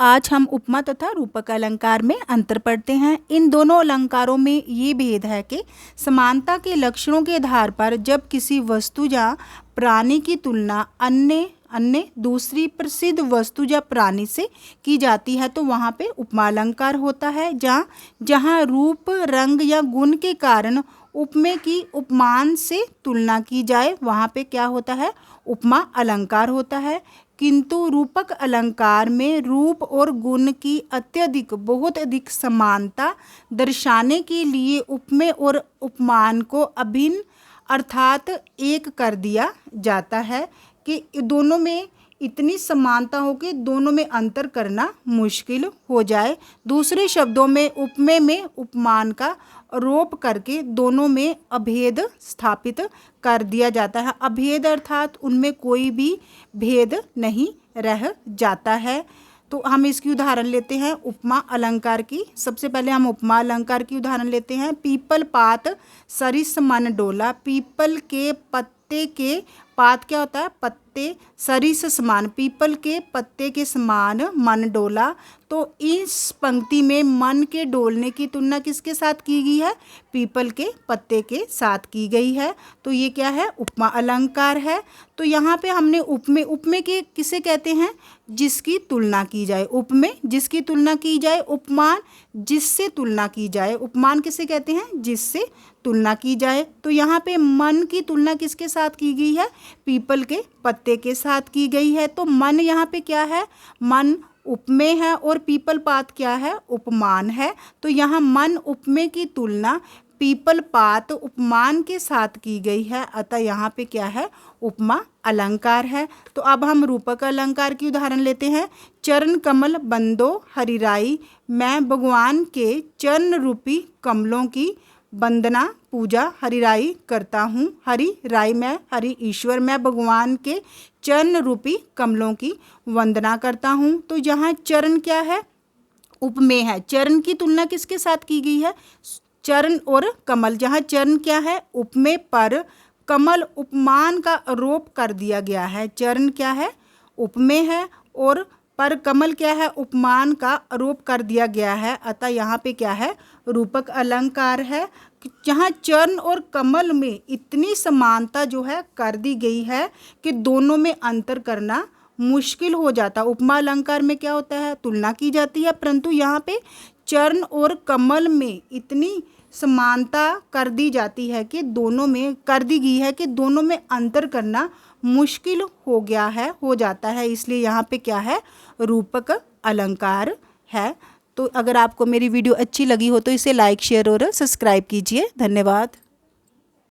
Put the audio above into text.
आज हम उपमा तथा रूपक अलंकार में अंतर पढ़ते हैं। इन दोनों अलंकारों में ये भेद है कि समानता के लक्षणों के आधार पर जब किसी वस्तु या प्राणी की तुलना अन्य दूसरी प्रसिद्ध वस्तु या प्राणी से की जाती है तो वहाँ पे उपमा अलंकार होता है। जहाँ रूप, रंग या गुण के कारण उपमे की उपमान से तुलना की जाए वहाँ पे क्या होता है, उपमा अलंकार होता है। किंतु रूपक अलंकार में रूप और गुण की बहुत अधिक समानता दर्शाने के लिए उपमे और उपमान को अभिन्न अर्थात एक कर दिया जाता है कि दोनों में इतनी समानता हो कि दोनों में अंतर करना मुश्किल हो जाए। दूसरे शब्दों में उपमे में उपमान का आरोप करके दोनों में अभेद स्थापित कर दिया जाता है। अभेद अर्थात उनमें कोई भी भेद नहीं रह जाता है। तो हम इसकी उदाहरण लेते हैं उपमा अलंकार की। सबसे पहले हम उपमा अलंकार की उदाहरण लेते हैं। पीपल पात सरिस मन डोला। पीपल के पत्ते के पात क्या होता है, पत्ते, सरिस समान, पीपल के पत्ते के समान मन डोला। तो इस पंक्ति में मन के डोलने की तुलना किसके साथ की गई है, पीपल के पत्ते के साथ की गई है। तो ये क्या है, उपमा अलंकार है। तो यहाँ पे हमने उपमे के किसे कहते हैं, जिसकी तुलना की जाए। उपमे जिसकी तुलना की जाए, उपमान जिससे तुलना की जाए। उपमान किसे कहते हैं, जिससे तुलना की जाए। तो यहाँ पे मन की तुलना किसके साथ की गई है, पीपल के पत्ते के साथ की गई है। तो मन यहाँ पे क्या है, मन उपमे है और पीपल पात क्या है, उपमान है। तो यहाँ मन उपमे की तुलना पीपल पात उपमान के साथ की गई है, अतः यहाँ पे क्या है, उपमा अलंकार है। तो अब हम रूपक अलंकार की उदाहरण लेते हैं। चरण कमल बंदो हरिराई। मैं भगवान के चरण रूपी कमलों की वंदना पूजा हरिराई करता हूँ। हरि राई मैं, हरि ईश्वर, मैं भगवान के चरण रूपी कमलों की वंदना करता हूँ। तो यहाँ चरण क्या है, उपमेय है। चरण की तुलना किसके साथ की गई है, चरण और कमल। जहाँ चरण क्या है, उपमेय, पर कमल उपमान का आरोप कर दिया गया है। चरण क्या है, उपमेय है और पर कमल क्या है, उपमान का आरोप कर दिया गया है, अतः यहाँ पे क्या है, रूपक अलंकार है। जहाँ चरण और कमल में इतनी समानता जो है कर दी गई है कि दोनों में अंतर करना मुश्किल हो जाता। उपमा अलंकार में क्या होता है, तुलना की जाती है, परंतु यहाँ पे चरण और कमल में इतनी समानता कर दी जाती है कि दोनों में कर दी गई है कि दोनों में अंतर करना मुश्किल हो जाता है। इसलिए यहाँ पे क्या है, रूपक अलंकार है। तो अगर आपको मेरी वीडियो अच्छी लगी हो तो इसे लाइक, शेयर और सब्सक्राइब कीजिए। धन्यवाद।